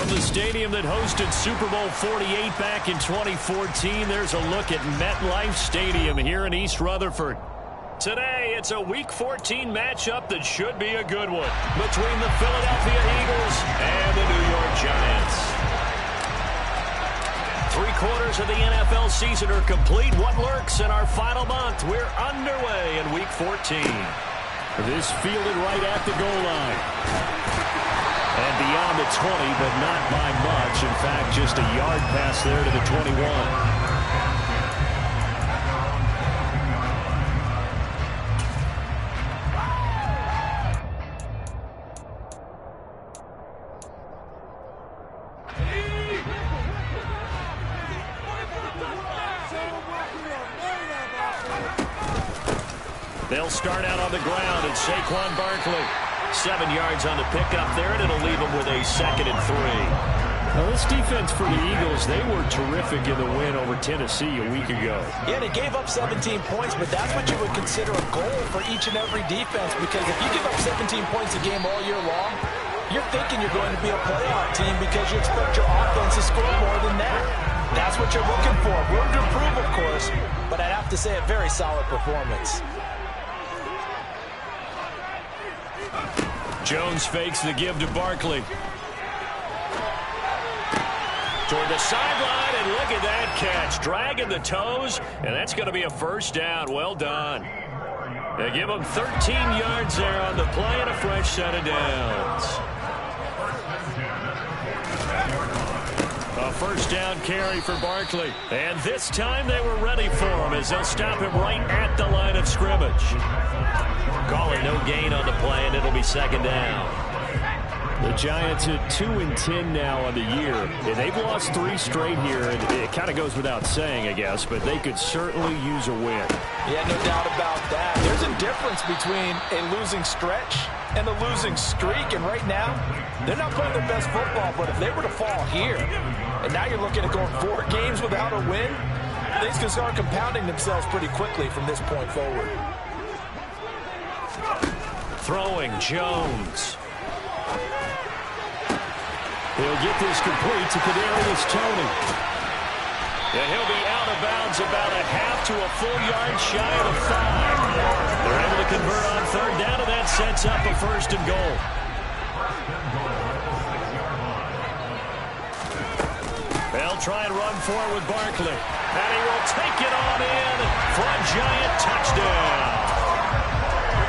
From the stadium that hosted Super Bowl 48 back in 2014, there's a look at MetLife Stadium here in East Rutherford. Today, it's a Week 14 matchup that should be a good one between the Philadelphia Eagles and the New York Giants. 3/4 of the NFL season are complete. What lurks in our final month? We're underway in Week 14. This fielded right at the goal line. And beyond the 20, but not by much. In fact, just a yard pass there to the 21. They'll start out on the ground, and Saquon Barkley. 7 yards on the pickup there, and it'll leave them with a 2nd and 3. Now, this defense for the Eagles, they were terrific in the win over Tennessee a week ago. Yeah, they gave up 17 points, but that's what you would consider a goal for each and every defense, because if you give up 17 points a game all year long, you're thinking you're going to be a playoff team because you expect your offense to score more than that. That's what you're looking for. Room to improve, of course, but I'd have to say a very solid performance. Jones fakes the give to Barkley. Toward the sideline, and look at that catch. Dragging the toes, and that's going to be a first down. Well done. They give him 13 yards there on the play and a fresh set of downs. A first down carry for Barkley. And this time they were ready for him as they'll stop him right at the line of scrimmage. Calling no gain on the play, and it'll be 2nd down. The Giants at 2-10 now on the year, and they've lost 3 straight here, and it kind of goes without saying, I guess, but they could certainly use a win. Yeah, no doubt about that. There's a difference between a losing stretch and a losing streak, and right now, they're not playing their best football, but if they were to fall here, and now you're looking at going 4 games without a win, things can start compounding themselves pretty quickly from this point forward. Throwing Jones. He'll get this complete to Kadarius Toney. And he'll be out of bounds about a half to a full yard shy of the 5. They're able to convert on 3rd down, and that sets up a 1st and goal. They'll try and run forward with Barkley. And he will take it on in for a Giant touchdown.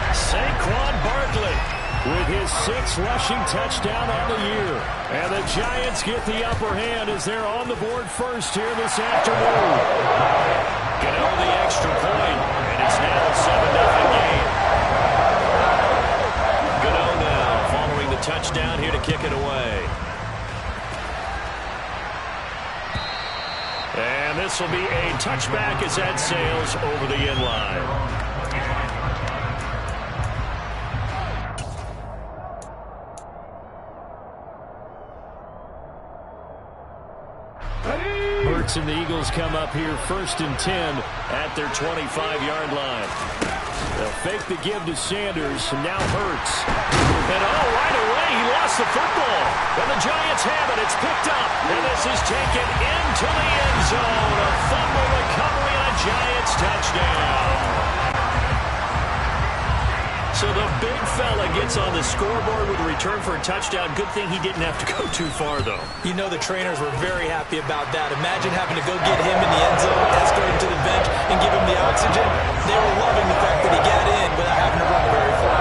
Saquon Barkley with his 6th rushing touchdown on the year. And the Giants get the upper hand as they're on the board first here this afternoon. Gano the extra point, and it's now a 7-0 game. Gano now following the touchdown here to kick it away. And this will be a touchback as that sails over the end line. And the Eagles come up here 1st and 10 at their 25-yard line. They'll fake the give to Sanders, and now Hurts. And right away, he lost the football. And the Giants have it. It's picked up. And this is taken into the end zone. A fumble recovery and a Giants touchdown. So the big fella gets on the scoreboard with a return for a touchdown. Good thing he didn't have to go too far, though. You know the trainers were very happy about that. Imagine having to go get him in the end zone, escort him to the bench, and give him the oxygen. They were loving the fact that he got in without having to run very far.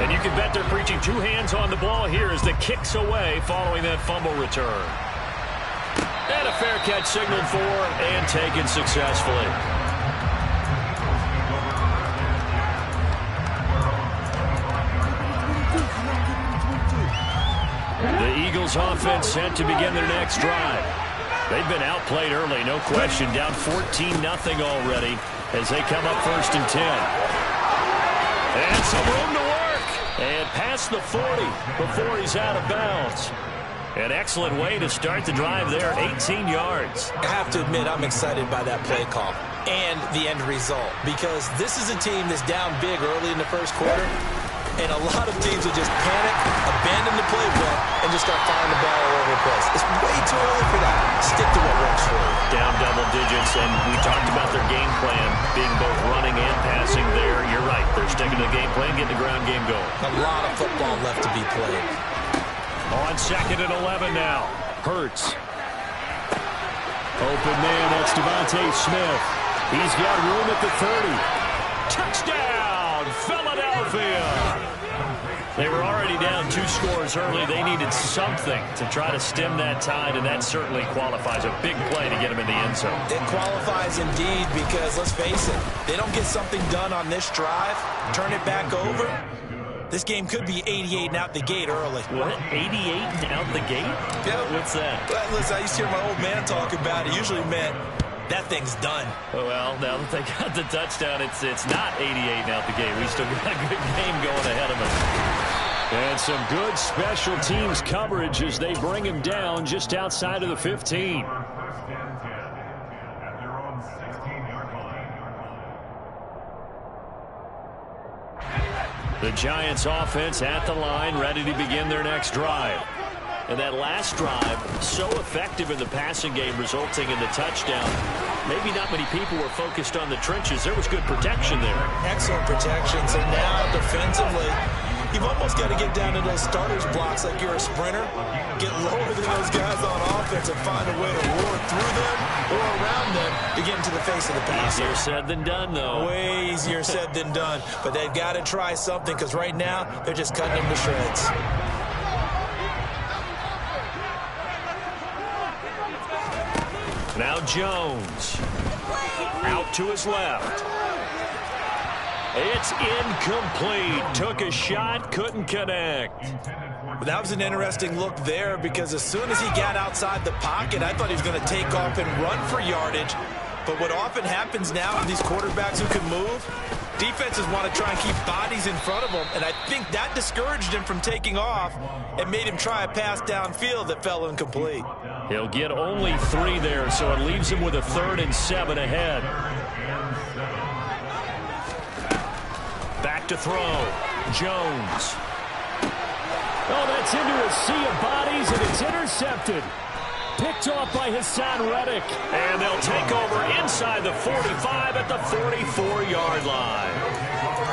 And you can bet they're preaching 2 hands on the ball here as the kick's away following that fumble return. And a fair catch signaled for and taken successfully. The Eagles offense set to begin their next drive. They've been outplayed early, no question. Down 14-0 already as they come up 1st and 10. And some room to work. And past the 40 before he's out of bounds. An excellent way to start the drive there, 18 yards. I have to admit, I'm excited by that play call. and the end result, because this is a team that's down big early in the first quarter, and a lot of teams will just panic, abandon the playbook, and just start firing the ball all over the place. It's way too early for that. Stick to what works for you. Down double digits, and we talked about their game plan being both running and passing there. You're right. They're sticking to the game plan, getting the ground game going. A lot of football left to be played. On 2nd and 11 now. Hurts. Open man, that's Devontae Smith. He's got room at the 30. Touchdown, Philadelphia! They were already down 2 scores early. They needed something to try to stem that tide, and that certainly qualifies. A big play to get them in the end zone. It qualifies indeed because, let's face it, they don't get something done on this drive, turn it back over, this game could be 88 and out the gate early. What? 88 and out the gate? Yeah. What's that? Well, listen, I used to hear my old man talk about it. Usually meant that thing's done. Well, now that they got the touchdown, it's not 88 and out the gate. We still got a good game going ahead of us. And some good special teams coverage as they bring him down just outside of the 15. The Giants offense at the line, ready to begin their next drive. And that last drive, so effective in the passing game, resulting in the touchdown. Maybe not many people were focused on the trenches. There was good protection there. Excellent protection. So now defensively, you've almost got to get down to those starters blocks like you're a sprinter. Get lower than those guys on offense and find a way to roar through them or around them to get into the face of the passer. Easier said than done, though. Way easier said than done. But they've got to try something because right now they're just cutting them to shreds. Now Jones. Out to his left. It's incomplete. Took a shot, couldn't connect. Well, that was an interesting look there because as soon as he got outside the pocket, I thought he was going to take off and run for yardage. But what often happens now with these quarterbacks who can move, defenses want to try and keep bodies in front of them, and I think that discouraged him from taking off and made him try a pass downfield that fell incomplete. He'll get only 3 there, so it leaves him with a 3rd and 7 ahead. Back to throw. Jones. Oh, that's into a sea of bodies, and it's intercepted. Picked off by Hassan Reddick. And they'll take over inside the 45 at the 44-yard line.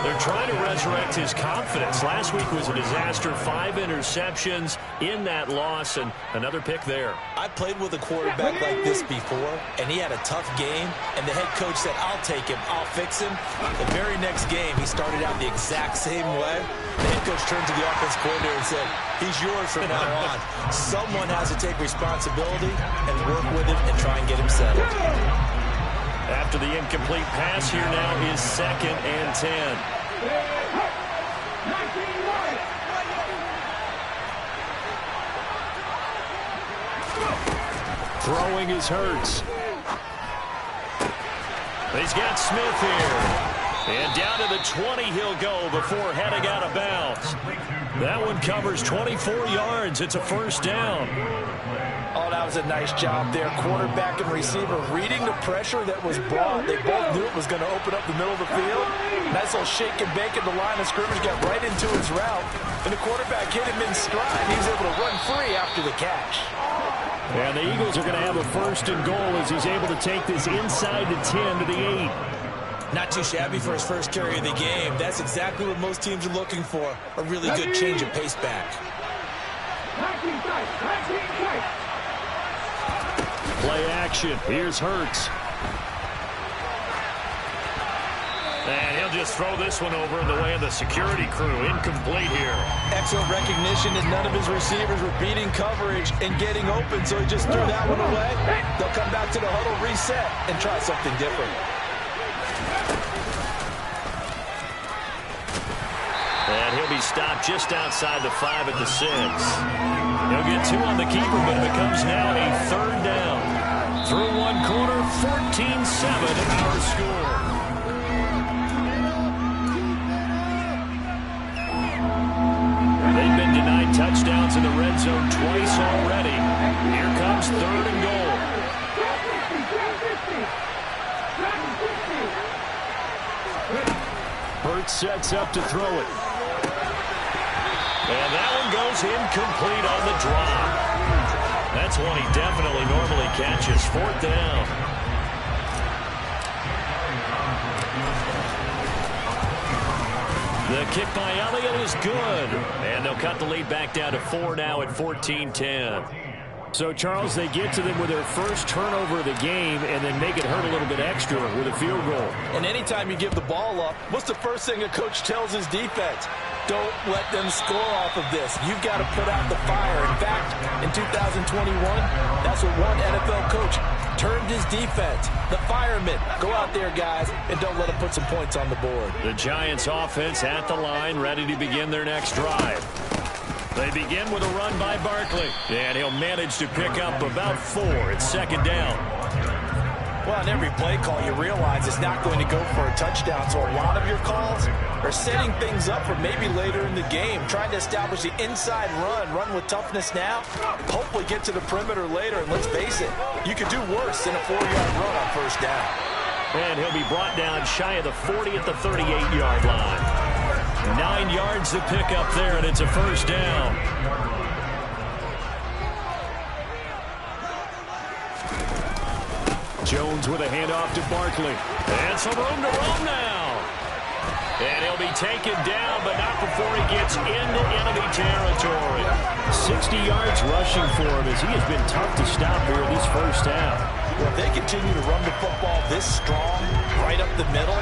They're trying to resurrect his confidence. Last week was a disaster. 5 interceptions in that loss, and another pick there. I played with a quarterback like this before, and he had a tough game, and the head coach said, I'll take him, I'll fix him. The very next game, he started out the exact same way. The head coach turned to the offense coordinator and said, he's yours from now on. Someone has to take responsibility and work with him and try and get him settled. After the incomplete pass, here now is 2nd and 10. Throwing is Hurts. He's got Smith here. And down to the 20 he'll go before heading out of bounds. That one covers 24 yards. It's a 1st down. Oh, that was a nice job there. Quarterback and receiver reading the pressure that was brought. They both knew it was going to open up the middle of the field. Nice little shake and bake at the line of scrimmage. Got right into his route. And the quarterback hit him in stride. He was able to run free after the catch. And the Eagles are going to have a 1st and goal as he's able to take this inside the 10 to the 8. Not too shabby for his first carry of the game. That's exactly what most teams are looking for. A really good change of pace back. Play action. Here's Hurts. And he'll just throw this one over in the way of the security crew. Incomplete here. Excellent recognition that none of his receivers were beating coverage and getting open, so he just threw that one away. They'll come back to the huddle, reset, and try something different. And he'll be stopped just outside the 5 at the 6. He'll get 2 on the keeper, but it becomes now a 3rd down. Through 1 quarter, 14-7 our score. They've been denied touchdowns in the red zone twice already. Here comes 3rd and goal. Hurts sets up to throw it. And that one goes incomplete on the drop. That's one he definitely normally catches. 4th down. The kick by Elliott is good. And they'll cut the lead back down to 4 now at 14-10. So, Charles, they get to them with their first turnover of the game and then make it hurt a little bit extra with a field goal. And anytime you give the ball up, what's the first thing a coach tells his defense? Don't let them score off of this. You've got to put out the fire. In fact, in 2021, that's what one NFL coach termed his defense. The firemen. Go out there, guys, and don't let them put some points on the board. The Giants offense at the line, ready to begin their next drive. They begin with a run by Barkley, and he'll manage to pick up about 4. It's 2nd down. Well, in every play call, you realize it's not going to go for a touchdown, so a lot of your calls are setting things up for maybe later in the game, trying to establish the inside run with toughness now, hopefully get to the perimeter later, and let's face it, you could do worse than a 4-yard run on 1st down. And he'll be brought down shy of the 40 at the 38-yard line. 9 yards to pick up there, and it's a 1st down. Jones with a handoff to Barkley. And some room to roam now. And he'll be taken down, but not before he gets into enemy territory. 60 yards rushing for him as he has been tough to stop here this 1st half. Well, if they continue to run the football this strong, right up the middle,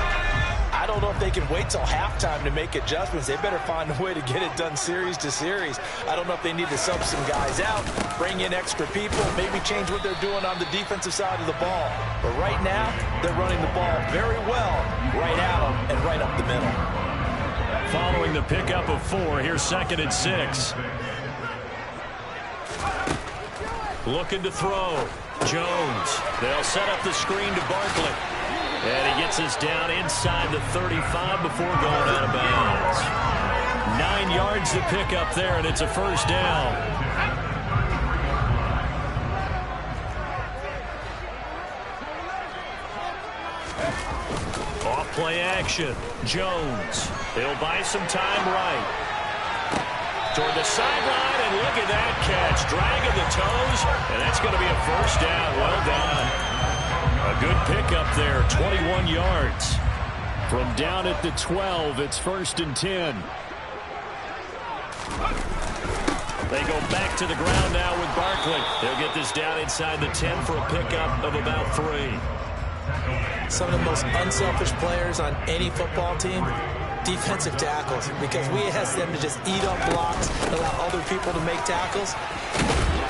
I don't know if they can wait till halftime to make adjustments. They better find a way to get it done series to series. I don't know if they need to sub some guys out, bring in extra people, maybe change what they're doing on the defensive side of the ball. But right now, they're running the ball very well right at them and right up the middle. Following the pickup of 4, here's 2nd and 6. Looking to throw. Jones. They'll set up the screen to Barkley. And he gets us down inside the 35 before going out of bounds. 9 yards to pick up there, and it's a 1st down. Off play action. Jones. He'll buy some time right. Toward the sideline, and look at that catch. Dragging the toes, and that's going to be a 1st down. Well done. A good pickup there, 21 yards. From down at the 12, it's 1st and 10. They go back to the ground now with Barkley. They'll get this down inside the 10 for a pickup of about 3. Some of the most unselfish players on any football team, defensive tackles, because we ask them to just eat up blocks, allow other people to make tackles.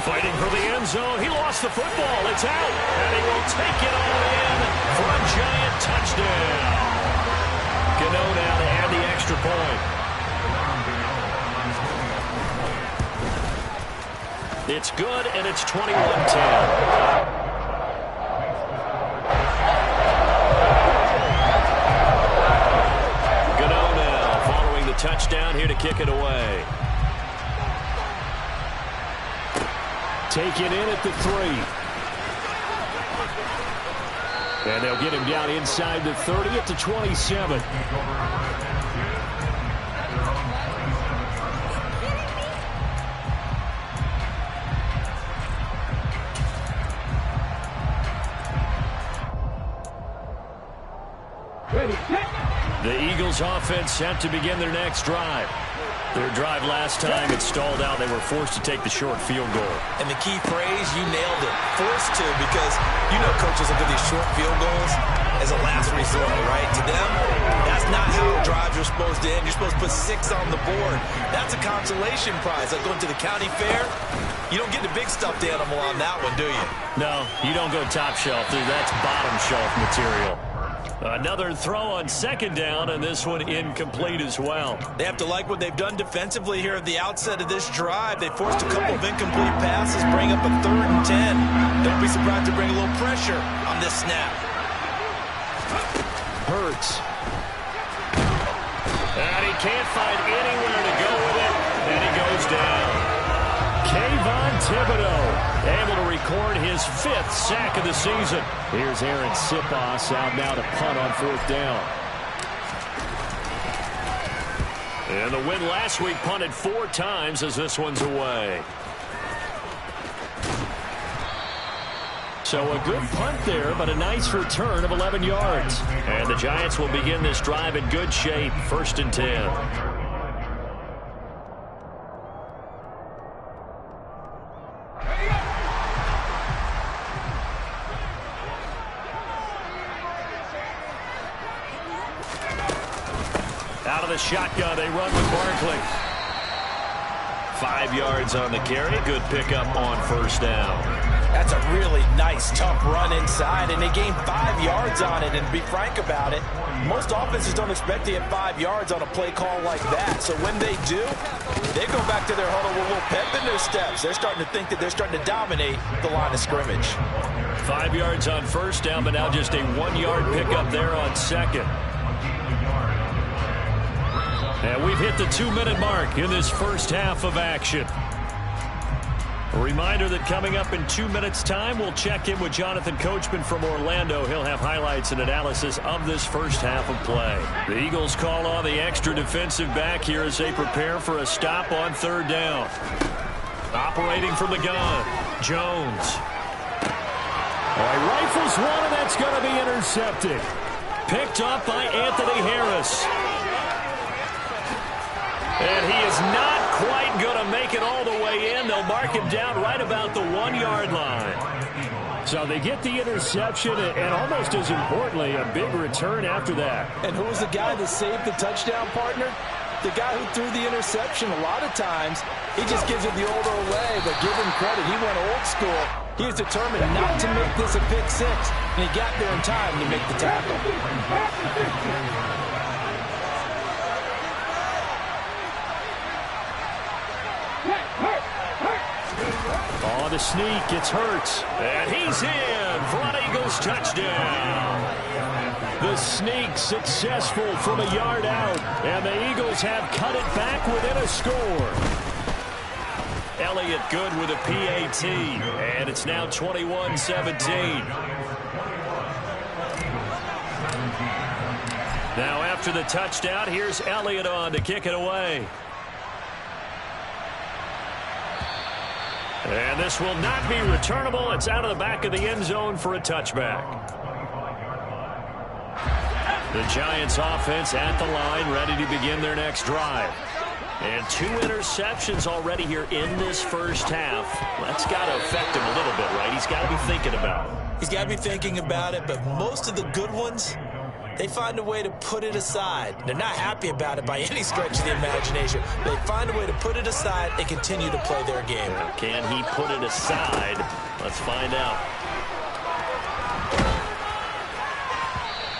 Fighting for the end zone. He lost the football. It's out. And he will take it all in for a giant touchdown. Gano now to add the extra point. It's good, and it's 21-10. Gano now following the touchdown here to kick it away. Take it in at the 3. And they'll get him down inside the 30 at the 27. The Eagles offense set to begin their next drive. Their drive last time, it stalled out. They were forced to take the short field goal. And the key phrase, you nailed it. Forced to, because you know coaches look at these short field goals as a last resort, right? To them, that's not how drives are supposed to end. You're supposed to put 6 on the board. That's a consolation prize. Like going to the county fair, you don't get the big stuffed animal on that one, do you? No, you don't go top shelf. That's bottom shelf material. Another throw on 2nd down, and this one incomplete as well. They have to like what they've done defensively here at the outset of this drive. They forced a couple of incomplete passes, bring up a 3rd and 10. Don't be surprised to bring a little pressure on this snap. Hurts. And he can't find anywhere to go with it, and he goes down. Kayvon Thibodeau able to record his 5th sack of the season. Here's Aaron Sipos out now to punt on 4th down. And the win last week punted 4 times as this one's away. So a good punt there, but a nice return of 11 yards. And the Giants will begin this drive in good shape, 1st and 10. Out of the shotgun, they run with Barkley. 5 yards on the carry. Good pickup on 1st down. That's a really nice, tough run inside, and they gained 5 yards on it. And to be frank about it, most offenses don't expect to get 5 yards on a play call like that. So when they do, they go back to their huddle with a little pep in their steps. They're starting to think that they're starting to dominate the line of scrimmage. 5 yards on 1st down, but now just a 1-yard pickup there on 2nd. And we've hit the 2-minute mark in this first half of action. A reminder that coming up in 2 minutes' time, we'll check in with Jonathan Coachman from Orlando. He'll have highlights and analysis of this first half of play. The Eagles call on the extra defensive back here as they prepare for a stop on 3rd down. Operating from the gun, Jones. Rifles one, and that's going to be intercepted. Picked up by Anthony Harris. And he is not quite going to make it all the way in. They'll mark him down right about the 1-yard line. So they get the interception, and almost as importantly, a big return after that. And who was the guy that saved the touchdown, partner? The guy who threw the interception. A lot of times, he just gives it the old Olay, but give him credit. He went old school. He was determined not to make this a pick 6, and he got there in time to make the tackle. On the sneak, it's Hurts, and he's in for an Eagles touchdown. The sneak successful from a yard out, and the Eagles have cut it back within a score. Elliott good with a PAT, and it's now 21-17. Now after the touchdown, here's Elliott on to kick it away. And this will not be returnable. It's out of the back of the end zone for a touchback. The Giants offense at the line, ready to begin their next drive. And 2 interceptions already here in this first half. That's got to affect him a little bit, right? He's got to be thinking about it. He's got to be thinking about it, but most of the good ones, they find a way to put it aside. They're not happy about it by any stretch of the imagination. They find a way to put it aside and continue to play their game. Can he put it aside? Let's find out.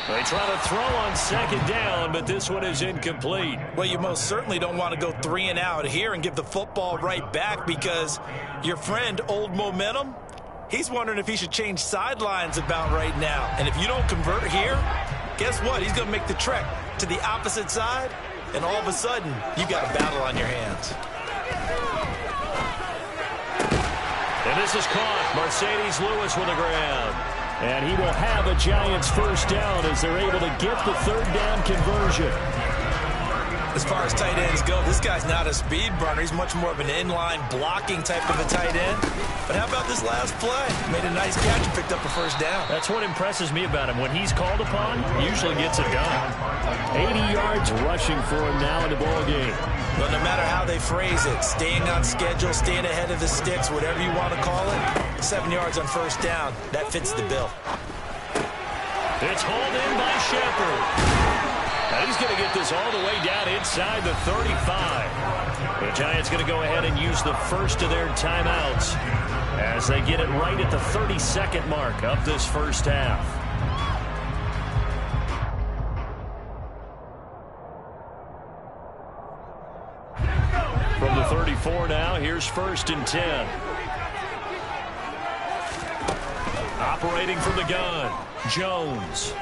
They try to throw on 2nd down, but this one is incomplete. Well, you most certainly don't want to go 3 and out here and give the football right back, because your friend, Old Momentum, he's wondering if he should change sidelines about right now. And if you don't convert here, guess what? He's going to make the trek to the opposite side, and all of a sudden, you got a battle on your hands. And this is caught. Mercedes Lewis with a grab. And he will have a Giants first down as they're able to get the 3rd down conversion. As far as tight ends go, this guy's not a speed burner. He's much more of an inline blocking type of a tight end. But how about this last play? Made a nice catch and picked up a first down. That's what impresses me about him. When he's called upon, he usually gets it done. 80 yards rushing for him now in the ball game. But no matter how they phrase it, staying on schedule, staying ahead of the sticks, whatever you want to call it, 7 yards on first down, that fits the bill. It's hauled in by Shepard. Now he's going to get this all the way down inside the 35. The Giants going to go ahead and use the first of their timeouts as they get it right at the 32nd mark of this first half. From the 34 now, here's 1st and 10. Operating from the gun, Jones.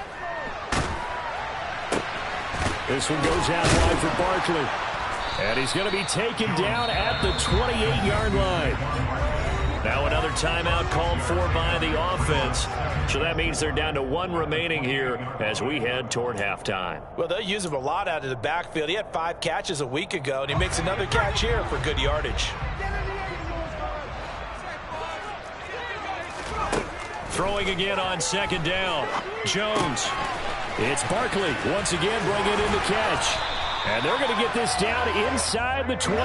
This one goes out wide for Barkley. And he's going to be taken down at the 28-yard line. Now another timeout called for by the offense. So that means they're down to 1 remaining here as we head toward halftime. Well, they'll use him a lot out of the backfield. He had 5 catches a week ago, and he makes another catch here for good yardage. Throwing again on second down. Jones. It's Barkley once again bringing in the catch. And they're going to get this down inside the 20.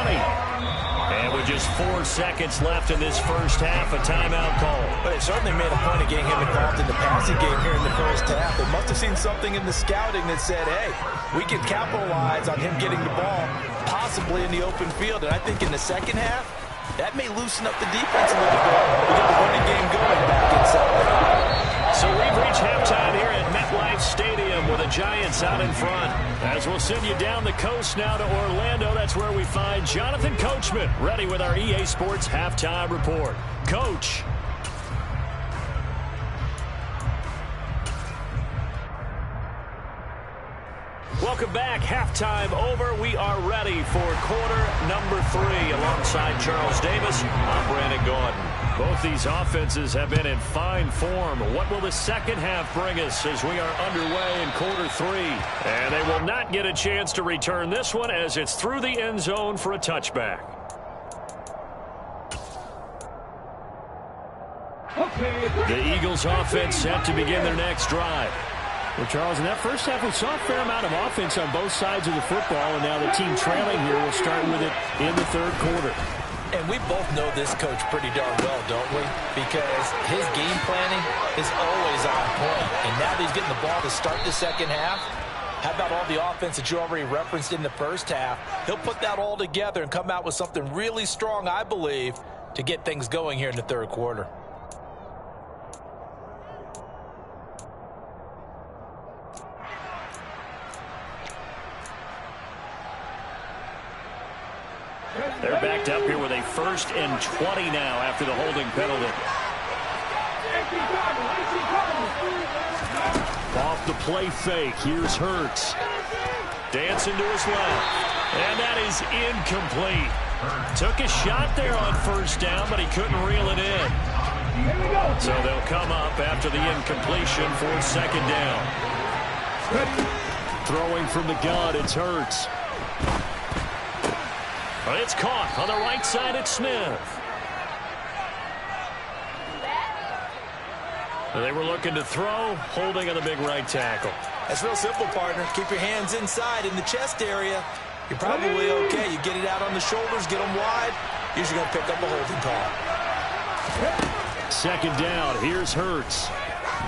And with just 4 seconds left in this first half, a timeout call. But it certainly made a point of getting him involved in the passing game here in the first half. They must have seen something in the scouting that said, hey, we can capitalize on him getting the ball, possibly in the open field. And I think in the second half, that may loosen up the defense a little bit. We get the running game going back inside. So we've reached halftime here at MetLife Stadium with the Giants out in front. As we'll send you down the coast now to Orlando, that's where we find Jonathan Coachman ready with our EA Sports Halftime Report. Coach. Welcome back. Halftime over. We are ready for quarter number 3. Alongside Charles Davis, I'm Brandon Gordon. Both these offenses have been in fine form. What will the second half bring us as we are underway in quarter 3? And they will not get a chance to return this one as it's through the end zone for a touchback. The Eagles offense set to begin their next drive. Well, Charles, in that first half, we saw a fair amount of offense on both sides of the football, and now the team trailing here will start with it in the third quarter. And we both know this coach pretty darn well, don't we? Because his game planning is always on point. And now that he's getting the ball to start the second half, how about all the offense that you already referenced in the first half? He'll put that all together and come out with something really strong, I believe, to get things going here in the third quarter. They're backed up here with a 1st and 20 now after the holding penalty. Off the play fake. Here's Hurts. Dancing to his left. And that is incomplete. Took a shot there on 1st down, but he couldn't reel it in. So they'll come up after the incompletion for 2nd down. Throwing from the gun, it's Hurts. It's caught on the right side at Smith. They were looking to throw, holding on the big right tackle. That's real simple, partner. Keep your hands inside in the chest area. You're probably okay. You get it out on the shoulders, get them wide. Usually going to pick up a holding call. 2nd down. Here's Hurts.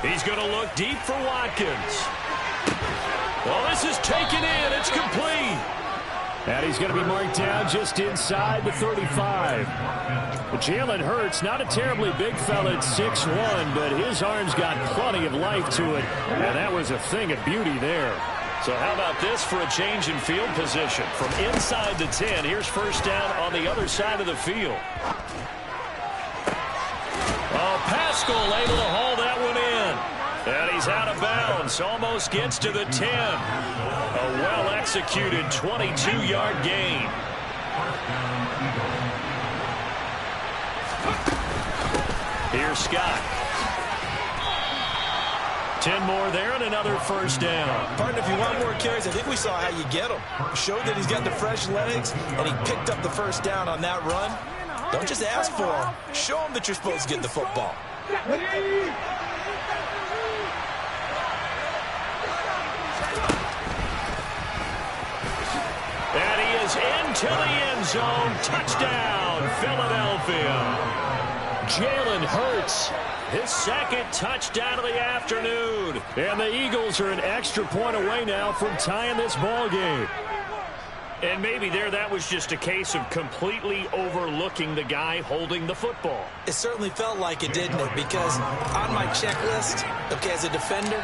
He's going to look deep for Watkins. Well, this is taken in. It's complete. And he's going to be marked down just inside the 35. Jalen Hurts, not a terribly big fella at 6'1", but his arms got plenty of life to it. And that was a thing of beauty there. So how about this for a change in field position? From inside the 10, here's 1st down on the other side of the field. Oh, Pascal able to haul that one in. And he's out of bounds, almost gets to the 10. A well-executed 22-yard gain. Here's Scott. 10 more there and another 1st down. Partner, if you want more carries, I think we saw how you get him. Showed that he's got the fresh legs, and he picked up the 1st down on that run. Don't just ask for him. Show him that you're supposed to get the football. And he is into the end zone. Touchdown, Philadelphia. Jalen Hurts, his 2nd touchdown of the afternoon. And the Eagles are an extra point away now from tying this ball game. And maybe that was just a case of completely overlooking the guy holding the football. It certainly felt like it, didn't it? Because on my checklist, okay, as a defender,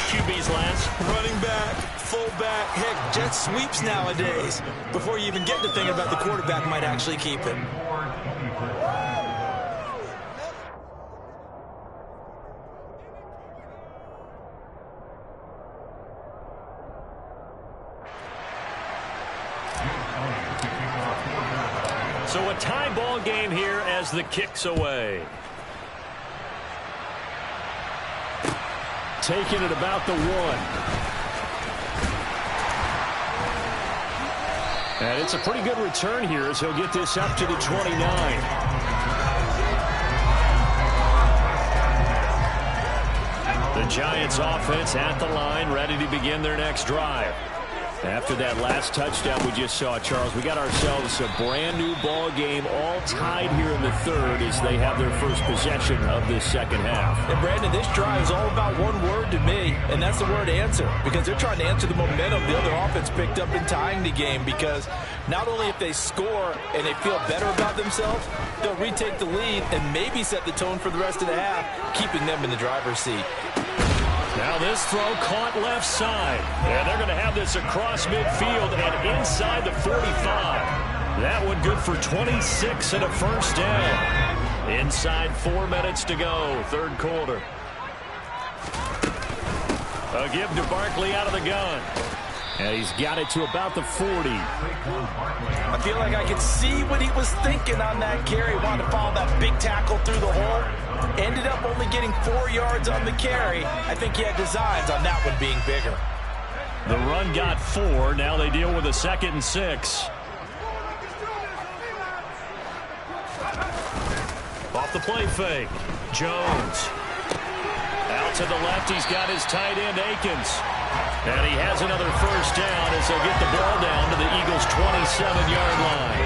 QB's last. Running back, fullback, heck, jet sweeps nowadays. Before you even get to thinking about the quarterback might actually keep it. So a tie ball game here as the kick's away. Taking it about the 1. And it's a pretty good return here as he'll get this up to the 29. The Giants offense at the line, ready to begin their next drive. After that last touchdown we just saw, Charles, we got ourselves a brand new ball game, all tied here in the third as they have their first possession of this second half. And Brandon, this drive is all about one word to me, and that's the word answer, because they're trying to answer the momentum the other offense picked up in tying the game, because not only if they score and they feel better about themselves, they'll retake the lead and maybe set the tone for the rest of the half, keeping them in the driver's seat. Now this throw caught left side. And they're going to have this across midfield and inside the 45. That one good for 26 and a first down. Inside 4 minutes to go, third quarter. A give to Barkley out of the gun. And he's got it to about the 40. I feel like I could see what he was thinking on that carry. Wanted to follow that big tackle through the hole. Ended up only getting 4 yards on the carry. I think he had designs on that one being bigger. The run got 4. Now they deal with a 2nd and 6. Off the play fake. Jones. Out to the left. He's got his tight end, Akins. And he has another first down as they'll get the ball down to the Eagles' 27-yard line.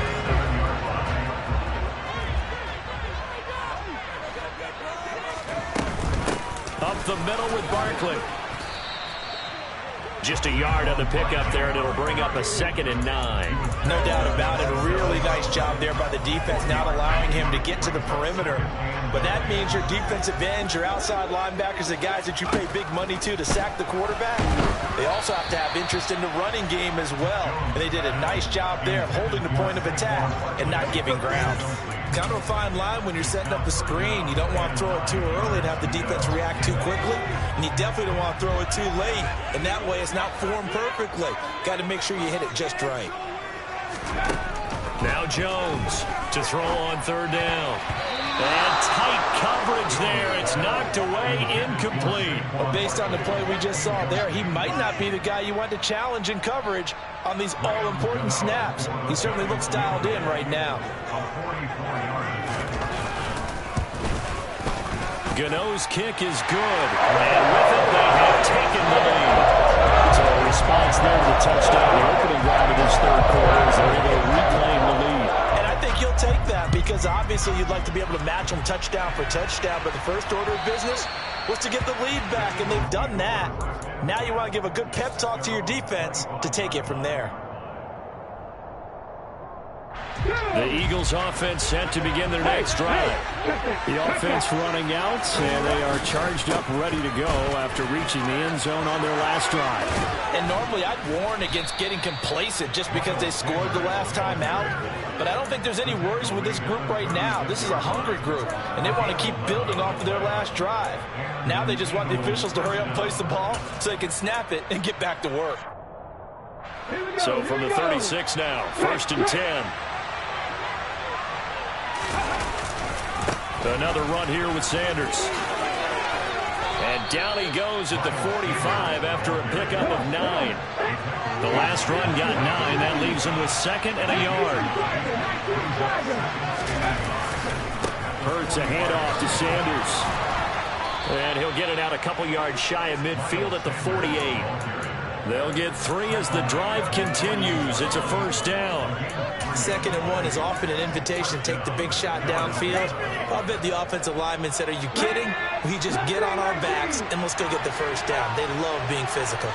Up the middle with Barkley. Just a yard on the pickup there, and it'll bring up a 2nd and 9. No doubt about it. A really nice job there by the defense, not allowing him to get to the perimeter. But that means your defensive ends, your outside linebackers, the guys that you pay big money to sack the quarterback, they also have to have interest in the running game as well. And they did a nice job there of holding the point of attack and not giving ground. Kind of a fine line when you're setting up the screen. You don't want to throw it too early and have the defense react too quickly. And you definitely don't want to throw it too late. And that way it's not formed perfectly. Got to make sure you hit it just right. Now Jones to throw on third down. And tight coverage there. It's knocked away, incomplete. Well, based on the play we just saw there, he might not be the guy you want to challenge in coverage on these all-important snaps. He certainly looks dialed in right now. Gano's kick is good. And with it, they have taken the lead. So a response there to the touchdown, the opening drive of this third quarter, as they're able to reclaim the lead. And I think you'll take that because obviously you'd like to be able to match them touchdown for touchdown, but the first order of business was to get the lead back, and they've done that. Now you want to give a good pep talk to your defense to take it from there. The Eagles offense set to begin their next drive. The offense running out, and they are charged up, ready to go after reaching the end zone on their last drive. And normally I'd warn against getting complacent just because they scored the last time out. But I don't think there's any worries with this group right now. This is a hungry group, and they want to keep building off of their last drive. Now they just want the officials to hurry up and place the ball so they can snap it and get back to work. So from the 36 now, 1st and 10. Another run here with Sanders. And down he goes at the 45 after a pickup of 9. The last run got 9. That leaves him with 2nd and a yard. Hurts a handoff to Sanders. And he'll get it out a couple yards shy of midfield at the 48. They'll get 3 as the drive continues. It's a first down. 2nd and 1 is often an invitation to take the big shot downfield. I'll bet the offensive lineman said, "Are you kidding? We just get on our backs and let's go get the first down." They love being physical.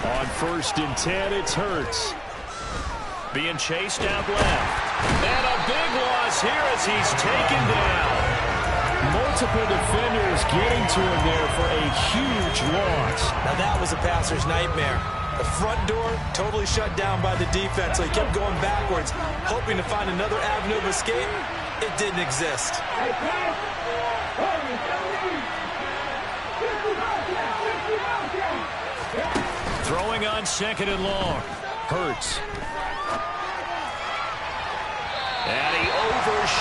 On 1st and 10, it's Hurts. Being chased out left. And a big loss here as he's taken down. Multiple defenders getting to him there for a huge loss. Now that was a passer's nightmare. The front door totally shut down by the defense, so he kept going backwards, hoping to find another avenue of escape. It didn't exist. Throwing on 2nd and long. Hurts.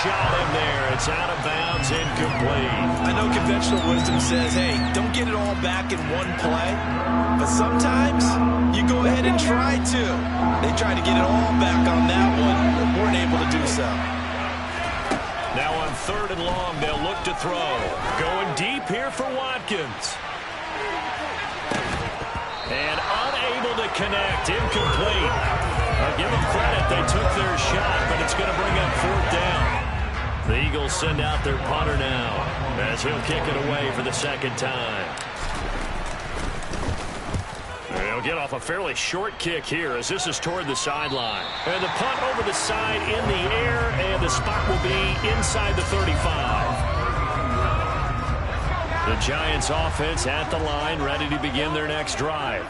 shot in there. It's out of bounds, incomplete. I know conventional wisdom says, hey, don't get it all back in one play. But sometimes you go ahead and try to. They tried to get it all back on that one. Weren't able to do so. Now on 3rd and long, they'll look to throw. Going deep here for Watkins. And unable to connect. Incomplete. I'll give them credit. They took their shot, but it's going to bring up 4th down. The Eagles send out their punter now as he'll kick it away for the 2nd time. They'll get off a fairly short kick here as this is toward the sideline. And the punt over the side in the air, and the spot will be inside the 35. The Giants offense at the line, ready to begin their next drive.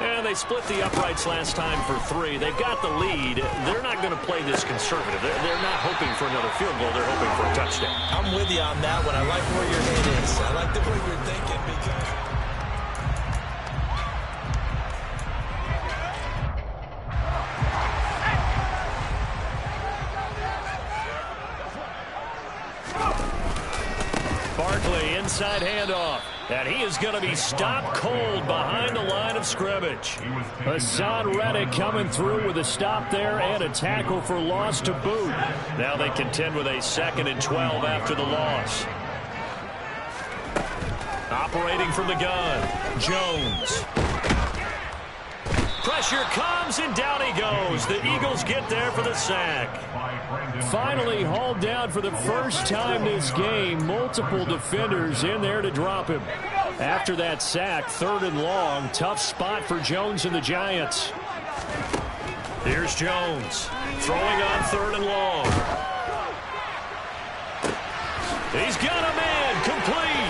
And they split the uprights last time for 3. They've got the lead. They're not going to play this conservative. They're not hoping for another field goal. They're hoping for a touchdown. I'm with you on that one. I like where your head is. I like the way you're thinking because... Barkley, inside handoff. And he is going to be stopped cold behind the line of scrimmage. Hassan Reddick coming through with a stop there and a tackle for loss to boot. Now they contend with a 2nd and 12 after the loss. Operating from the gun, Jones. Pressure comes, and down he goes. The Eagles get there for the sack. Finally hauled down for the first time this game. Multiple defenders in there to drop him. After that sack, 3rd and long. Tough spot for Jones and the Giants. Here's Jones. Throwing on 3rd and long. He's got a man. Complete.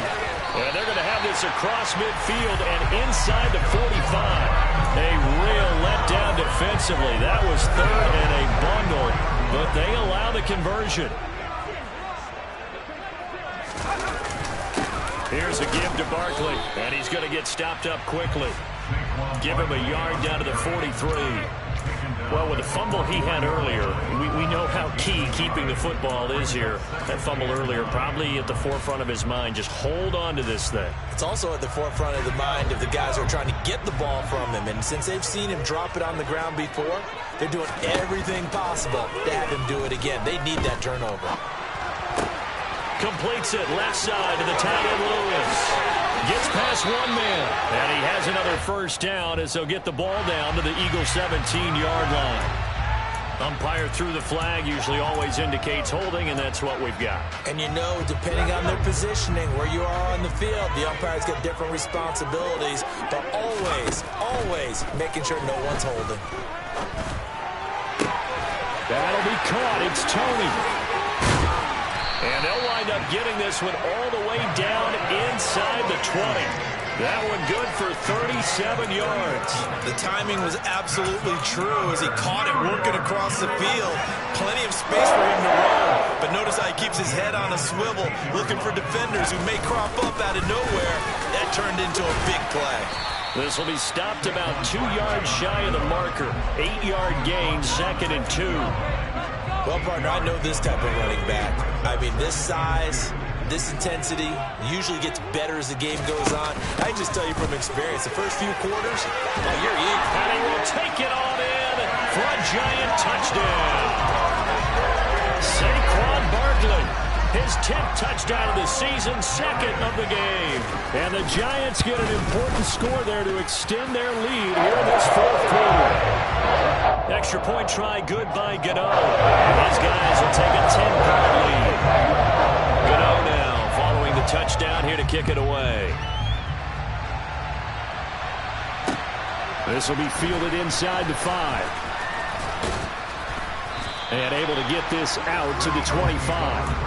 And they're going to have this across midfield and inside the 45. A real letdown defensively. That was 3rd and a bundle, but they allow the conversion. Here's a give to Barkley, and he's going to get stopped up quickly. Give him a yard down to the 43. Well, with the fumble he had earlier, we know how key keeping the football is here. That fumble earlier probably at the forefront of his mind. Just hold on to this thing. It's also at the forefront of the mind of the guys who are trying to get the ball from him. And since they've seen him drop it on the ground before, they're doing everything possible to have him do it again. They need that turnover. Completes it left side to the tight end Lewis. Gets past one man. And he has another first down as they'll get the ball down to the Eagles' 17-yard line. Umpire threw the flag, usually always indicates holding, and that's what we've got. And you know, depending on their positioning, where you are on the field, the umpire's got different responsibilities, but always making sure no one's holding. That'll be caught. It's Tony. And they'll wind up getting this one all the way down inside the 20. That one good for 37 yards. The timing was absolutely true as he caught it working across the field. Plenty of space for him to roll. But notice how he keeps his head on a swivel, looking for defenders who may crop up out of nowhere. That turned into a big play. This will be stopped about 2 yards shy of the marker. 8-yard gain, 2nd and 2. Well, partner, I know this type of running back. I mean, this size, this intensity usually gets better as the game goes on. I can just tell you from experience, the first few quarters, you're eager. And he will take it on in for a Giant touchdown. Saquon Barkley, his 10th touchdown of the season, 2nd of the game. And the Giants get an important score there to extend their lead here in this 4th quarter. Extra point try, good by Gano. These guys will take a 10-point lead. Gano now following the touchdown here to kick it away. This will be fielded inside the 5. And able to get this out to the 25.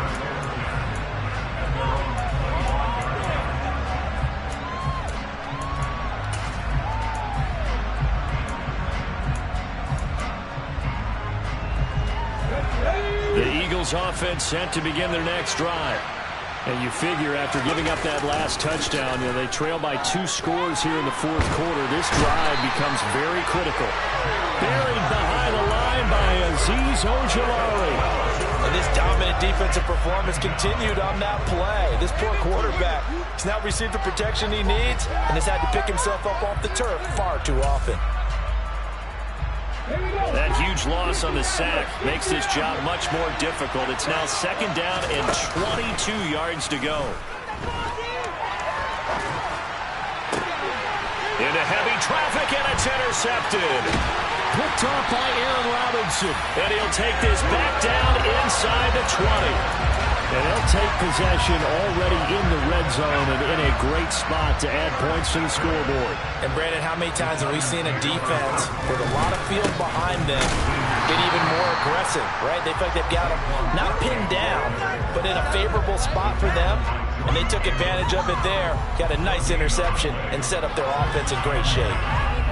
Offense set to begin their next drive. And you figure after giving up that last touchdown, they trail by 2 scores here in the 4th quarter. This drive becomes very critical. Buried behind the line by Azeez Ojulari. And this dominant dominant defensive performance continued on that play. This poor quarterback has now received the protection he needs and has had to pick himself up off the turf far too often. That huge loss on the sack makes this job much more difficult. It's now 2nd down and 22 yards to go. Into heavy traffic, and it's intercepted. Picked off by Aaron Robinson. And he'll take this back down inside the 20. And they'll take possession already in the red zone and in a great spot to add points to the scoreboard. And, Brandon, how many times have we seen a defense with a lot of field behind them get even more aggressive, right? They feel like they've got them not pinned down, but in a favorable spot for them. And they took advantage of it there, got a nice interception, and set up their offense in great shape.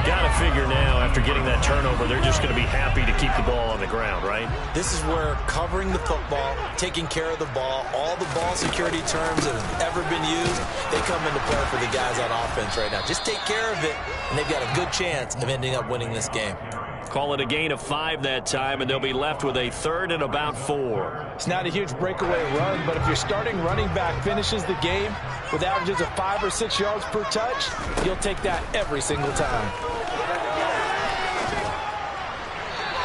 Got to figure now, after getting that turnover, they're just going to be happy to keep the ball on the ground, right? This is where covering the football, taking care of the ball, all the ball security terms that have ever been used, they come into play for the guys on offense right now. Just take care of it, and they've got a good chance of ending up winning this game. Call it a gain of 5 that time, and they'll be left with a 3rd and about 4. It's not a huge breakaway run, but if your starting running back finishes the game with averages of 5 or 6 yards per touch, you'll take that every single time.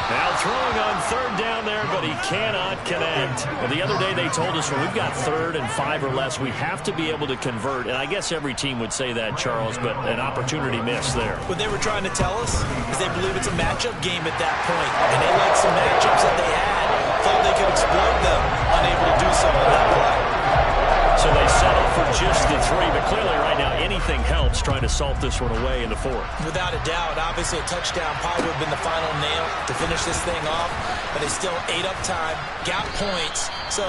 Now throwing on 3rd down there, but he cannot connect. And the other day they told us when we've got 3rd and 5 or less, we have to be able to convert. And I guess every team would say that, Charles, but an opportunity missed there. What they were trying to tell us is they believe it's a matchup game at that point. And they like some matchups that they had, thought they could exploit them, unable to do so on that play. So they settle for just the 3, but clearly right now anything helps trying to salt this one away in the 4th. Without a doubt, obviously a touchdown probably would have been the final nail to finish this thing off, but they still ate up time, got points. So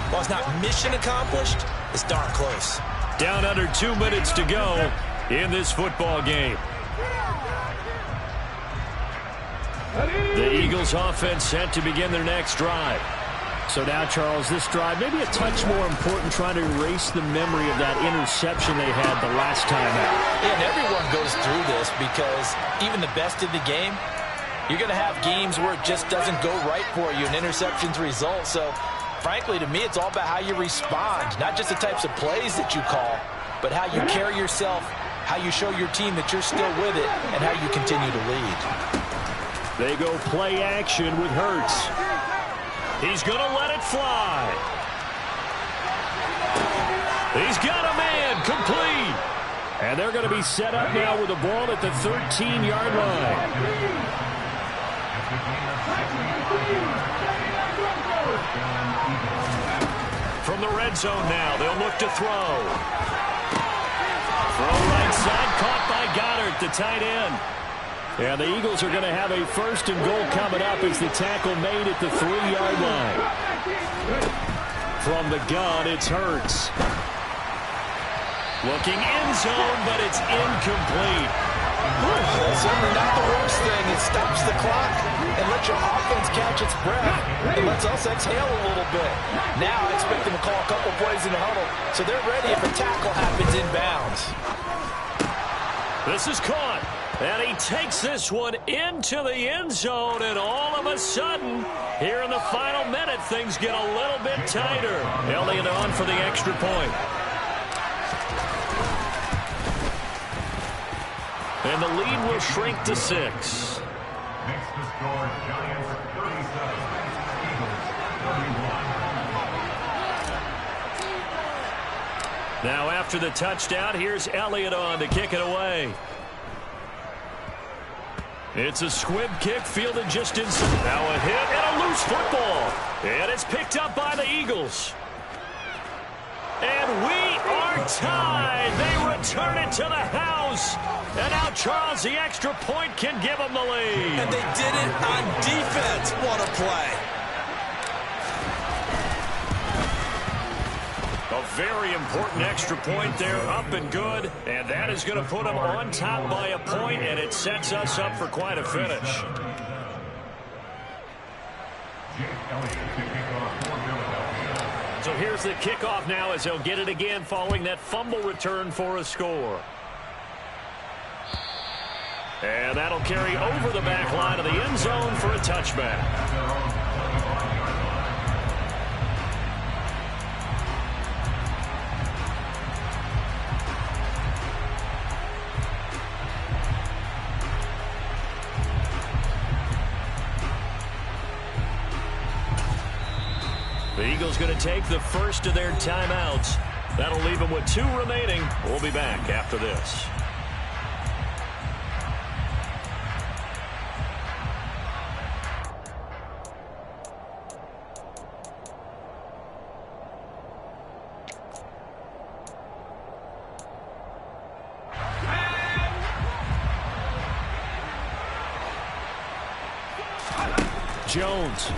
while it's not mission accomplished, it's darn close. Down under 2 minutes to go in this football game. The Eagles offense set to begin their next drive. So now, Charles, this drive maybe a touch more important, trying to erase the memory of that interception they had the last time out. Yeah, and everyone goes through this because even the best in the game, you're going to have games where it just doesn't go right for you, and interceptions result. So, frankly, to me, it's all about how you respond, not just the types of plays that you call, but how you carry yourself, how you show your team that you're still with it, and how you continue to lead. They go play action with Hurts. He's going to let it fly. He's got a man complete. And they're going to be set up now with the ball at the 13-yard line. From the red zone now, they'll look to throw. Throw right side, caught by Goddard, the tight end. And the Eagles are going to have a 1st and goal coming up as the tackle made at the 3-yard line. From the gun, it's Hurts. Looking end zone, but it's incomplete. That's certainly not the worst thing. It stops the clock and lets your offense catch its breath. It lets us exhale a little bit. Now I expect them to call a couple plays in the huddle, so they're ready if a tackle happens inbounds. This is caught. And he takes this one into the end zone, and all of a sudden, here in the final minute, things get a little bit tighter. Elliott on for the extra point. And the lead will shrink to 6. Next to score, Giants 37, Eagles 31. Now after the touchdown, here's Elliott on to kick it away. It's a squib kick fielded just inside. Now a hit and a loose football. And it's picked up by the Eagles. And we are tied. They return it to the house. And now Charles, the extra point, can give them the lead. And they did it on defense. What a play. A very important extra point there, up and good. And that is going to put them on top by a point, and it sets us up for quite a finish. So here's the kickoff now as they'll get it again following that fumble return for a score. And that'll carry over the back line of the end zone for a touchback. The Eagles going to take the first of their timeouts. That'll leave them with 2 remaining. We'll be back after this. Jones.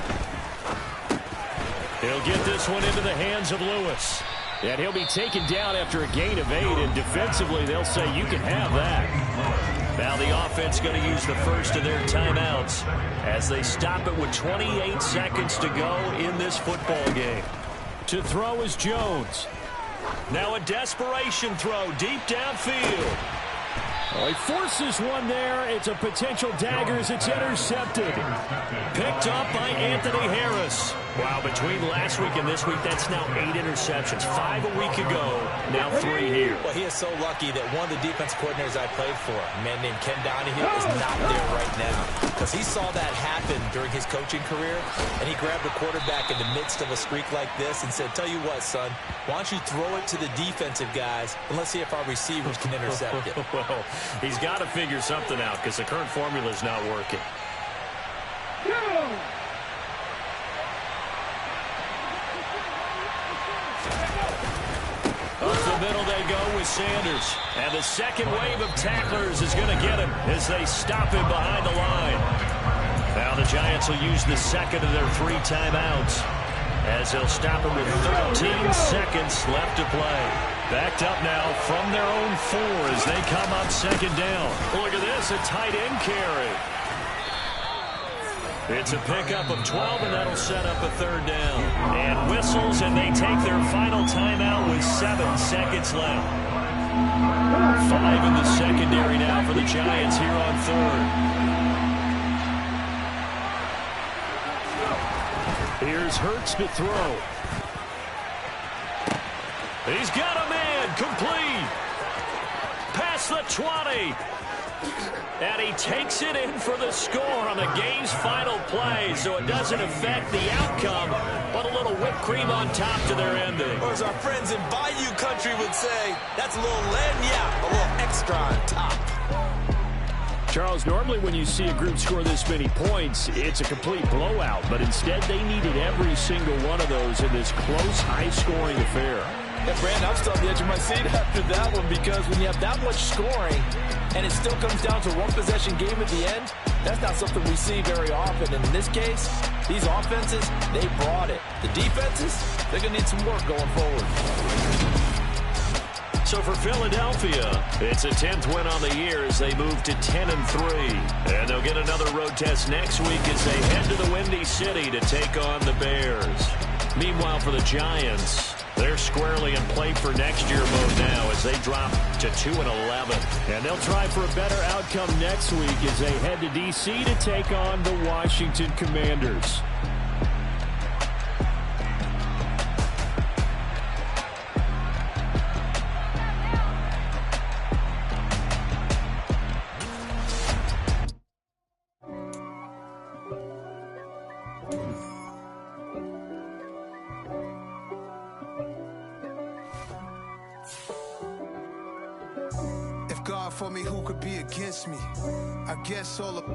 He'll get this one into the hands of Lewis. And he'll be taken down after a gain of 8, and defensively they'll say you can have that. Now the offense going to use the first of their timeouts as they stop it with 28 seconds to go in this football game. To throw is Jones. Now a desperation throw deep downfield. Oh, he forces one there. It's a potential dagger as it's intercepted. Picked up by Anthony Harris. Wow, between last week and this week, that's now 8 interceptions. 5 a week ago, now 3 here. Well, he is so lucky that one of the defense coordinators I played for, a man named Ken Donahue, is not there right now. Because he saw that happen during his coaching career, and he grabbed a quarterback in the midst of a streak like this and said, tell you what, son, why don't you throw it to the defensive guys, and let's see if our receivers can intercept it. Well, he's got to figure something out because the current formula is not working. Up the middle they go with Sanders. And the second wave of tacklers is going to get him as they stop him behind the line. Now the Giants will use the second of their 3 timeouts as they'll stop him with 13 seconds left to play. Backed up now from their own 4 as they come up second down. Look at this, a tight end carry. It's a pickup of 12, and that'll set up a 3rd down. And whistles, and they take their final timeout with 7 seconds left. 5 in the secondary now for the Giants here on 3rd. Here's Hurts to throw. He's got a man, complete. Past the 20. And he takes it in for the score on the game's final play, so it doesn't affect the outcome, but a little whipped cream on top to their ending. Or as our friends in Bayou Country would say, that's a little lagniappe, a little extra on top. Charles, normally when you see a group score this many points, it's a complete blowout, but instead they needed every single one of those in this close, high-scoring affair. Yeah, Brandon, I'm still on the edge of my seat after that one because when you have that much scoring and it still comes down to one possession game at the end, that's not something we see very often. And in this case, these offenses, they brought it. The defenses, they're going to need some work going forward. So for Philadelphia, it's a 10th win on the year as they move to 10-3. And they'll get another road test next week as they head to the Windy City to take on the Bears. Meanwhile, for the Giants, they're squarely in play for next year mode now as they drop to 2-11. And they'll try for a better outcome next week as they head to D.C. to take on the Washington Commanders. For me, who could be against me? I guess all of